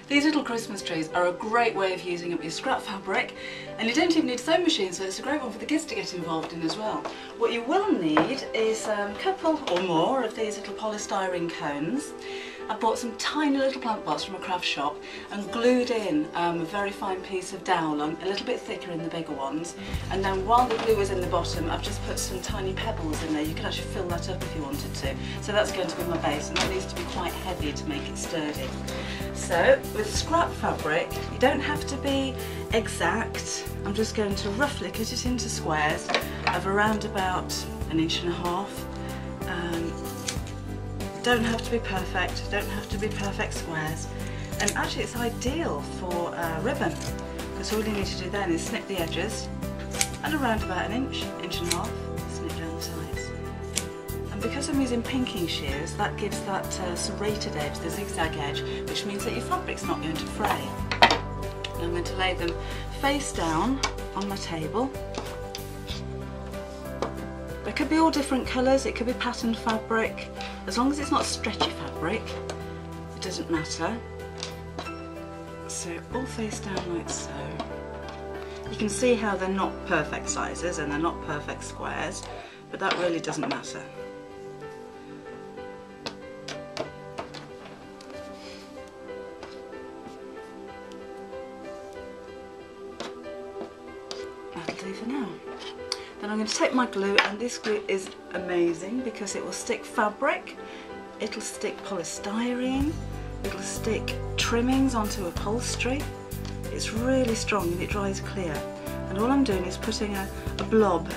These little Christmas trees are a great way of using up your scrap fabric, and you don't even need a sewing machine, so it's a great one for the kids to get involved in as well. What you will need is a couple or more of these little polystyrene cones. I bought some tiny little plant pots from a craft shop and glued in a very fine piece of dowel, a little bit thicker in the bigger ones, and then while the glue is in the bottom I've just put some tiny pebbles in there. You can actually fill that up if you wanted to. So that's going to be my base, and that needs to be quite heavy to make it sturdy. So with scrap fabric you don't have to be exact. I'm just going to roughly cut it into squares of around about 1.5 inches. Don't have to be perfect, don't have to be perfect squares, and actually it's ideal for ribbon, because all you need to do then is snip the edges and around about 1 inch, 1.5 inches, snip down the sides. And because I'm using pinking shears, that gives that serrated edge, the zigzag edge, which means that your fabric's not going to fray. And I'm going to lay them face down on my table. They could be all different colours, it could be patterned fabric. As long as it's not stretchy fabric, it doesn't matter. So all face down like so. You can see how they're not perfect sizes and they're not perfect squares, but that really doesn't matter. That'll do for now. Then I'm going to take my glue, and this glue is amazing because it will stick fabric, it'll stick polystyrene, it'll stick trimmings onto upholstery. It's really strong and it dries clear. And all I'm doing is putting a blob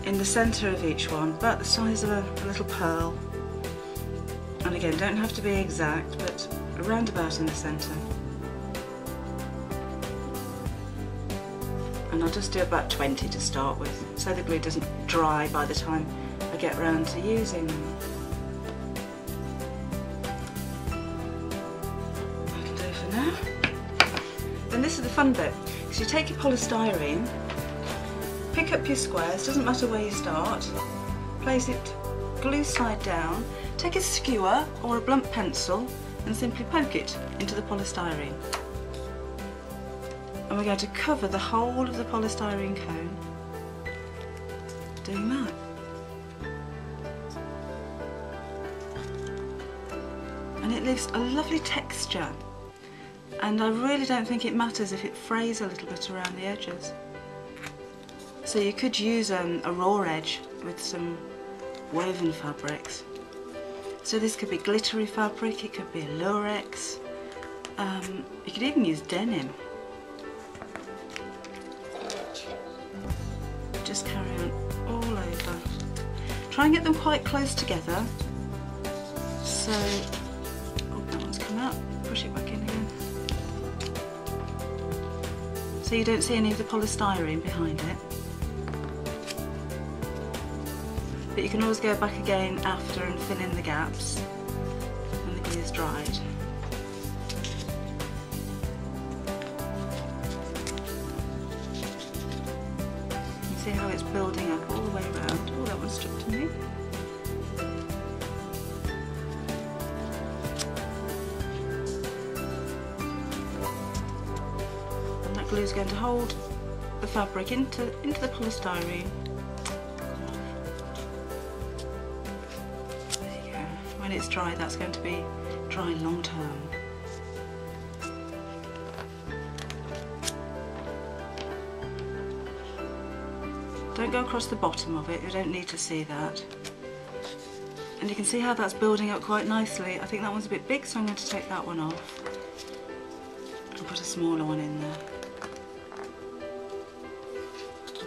in the centre of each one, about the size of a little pearl. And again, don't have to be exact, but around about in the centre. And I'll just do about 20 to start with, so the glue doesn't dry by the time I get round to using them. That'll do for now. Then this is the fun bit, because you take your polystyrene, pick up your squares, doesn't matter where you start, place it glue side down, take a skewer or a blunt pencil and simply poke it into the polystyrene. And we're going to cover the whole of the polystyrene cone doing that. And it leaves a lovely texture, and I really don't think it matters if it frays a little bit around the edges. So you could use a raw edge with some woven fabrics. So this could be glittery fabric, it could be lurex, you could even use denim. Just carry on all over. Try and get them quite close together. So, oh, that one's come out. Push it back in again. So you don't see any of the polystyrene behind it. But you can always go back again after and fill in the gaps when the glue is dried. See how it's building up all the way around. Oh, that one stuck to me. And that glue is going to hold the fabric into the polystyrene. There you go. When it's dry, that's going to be dry long term. Don't go across the bottom of it, you don't need to see that. And you can see how that's building up quite nicely. I think that one's a bit big, so I'm going to take that one off and put a smaller one in there.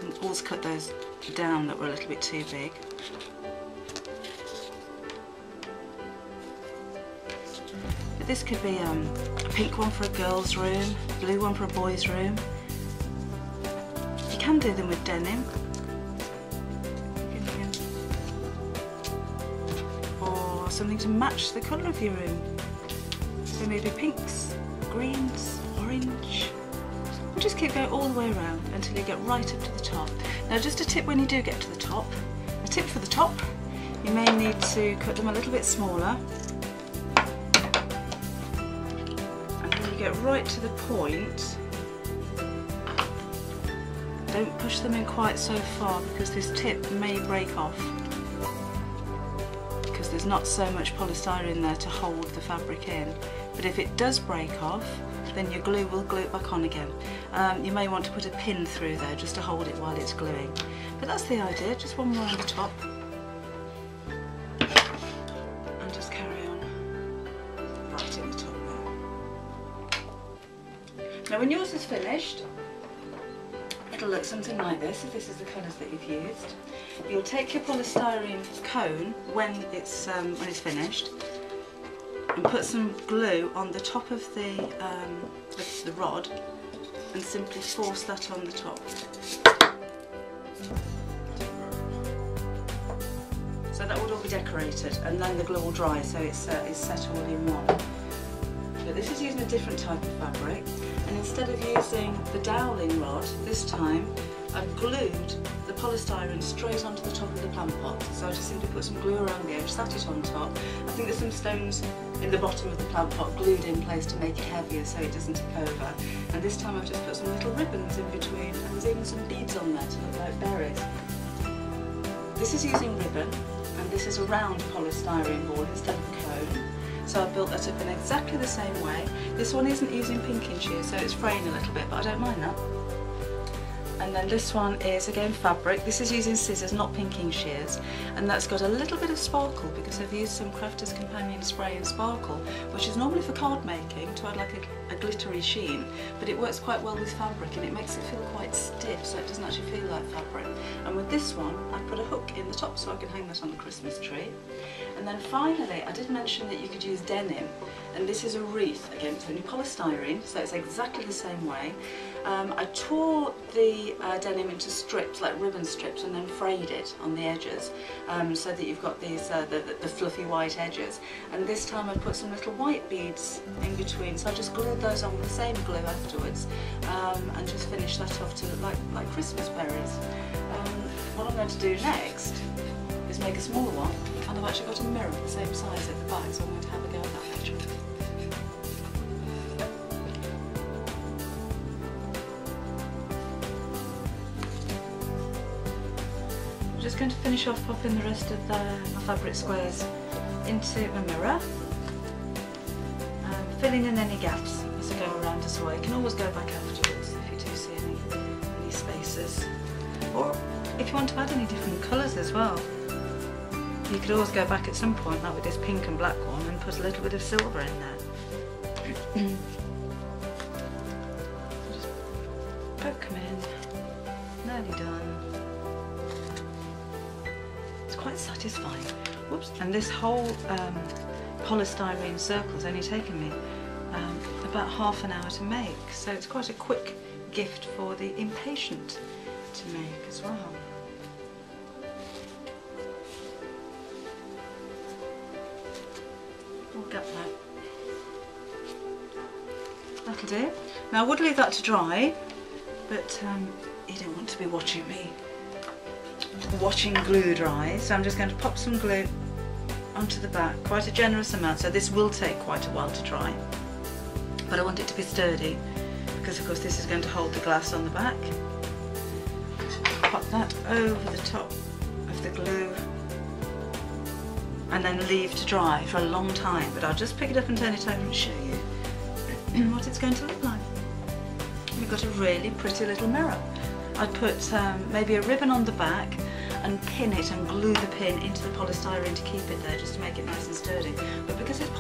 And always cut those down that were a little bit too big. But this could be a pink one for a girl's room, a blue one for a boy's room. You can do them with denim. Something to match the colour of your room. So maybe pinks, greens, orange. We'll just keep going all the way around until you get right up to the top. Now just a tip when you do get to the top. A tip for the top, you may need to cut them a little bit smaller get right to the point, don't push them in quite so far because this tip may break off, because there's not so much polystyrene there to hold the fabric in. But if it does break off, then your glue will glue it back on again. You may want to put a pin through there just to hold it while it's gluing. But that's the idea, just one more on the top. And just carry on right in the top there. Now when yours is finished, it'll look something like this, if this is the colours that you've used. You'll take your polystyrene cone when it's finished and put some glue on the top of the rod and simply force that on the top. So that would all be decorated, and then the glue will dry, so it's set all in one. But this is using a different type of fabric, and instead of using the doweling rod this time, I've glued the polystyrene straight onto the top of the plant pot. So I just simply put some glue around the edge, sat it on top. I think there's some stones in the bottom of the plant pot glued in place to make it heavier so it doesn't tip over. And this time I've just put some little ribbons in between, and there's even some beads on there to look like berries. This is using ribbon, and this is a round polystyrene ball instead of a cone. So I've built that up in exactly the same way. This one isn't using pinking shears, so it's fraying a little bit, but I don't mind that. And then this one is again fabric. This is using scissors, not pinking shears, and that's got a little bit of sparkle because I've used some Crafter's Companion Spray and Sparkle, which is normally for card making to add like a glittery sheen, but it works quite well with fabric and it makes it feel quite stiff, so it doesn't actually feel like fabric. And with this one, I've put a hook in the top so I can hang that on the Christmas tree. And then finally, I did mention that you could use denim, and this is a wreath. Again, it's only polystyrene, so it's exactly the same way. I tore the denim into strips, like ribbon strips, and then frayed it on the edges, so that you've got these the fluffy white edges. And this time I put some little white beads in between, so I just glued those on with the same glue afterwards, and just finished that off to look like Christmas berries. What I'm going to do next is make a smaller one, and I've actually got a mirror the same size at the back, so I'm going to have a go at that later. I'm just going to finish off popping the rest of my fabric squares into a mirror, filling in any gaps as I go around as well. You can always go back afterwards if you do see any spaces, or if you want to add any different colours as well. You could always go back at some point, like with this pink and black one, and put a little bit of silver in there. Just poke them in, nearly done. It's quite satisfying. Whoops! And this whole polystyrene circle's only taken me about half an hour to make, so it's quite a quick gift for the impatient to make as well. We'll get that. That'll do. Now I would leave that to dry, but you don't want to be watching me watching glue dry, so I'm just going to pop some glue onto the back, quite a generous amount, so this will take quite a while to dry, but I want it to be sturdy because of course this is going to hold the glass on the back. Pop that over the top of the glue and then leave to dry for a long time, but I'll just pick it up and turn it over and show you what it's going to look like. We've got a really pretty little mirror. I'd put maybe a ribbon on the back and pin it and glue the pin into the polystyrene to keep it there, just to make it nice and sturdy. But because it's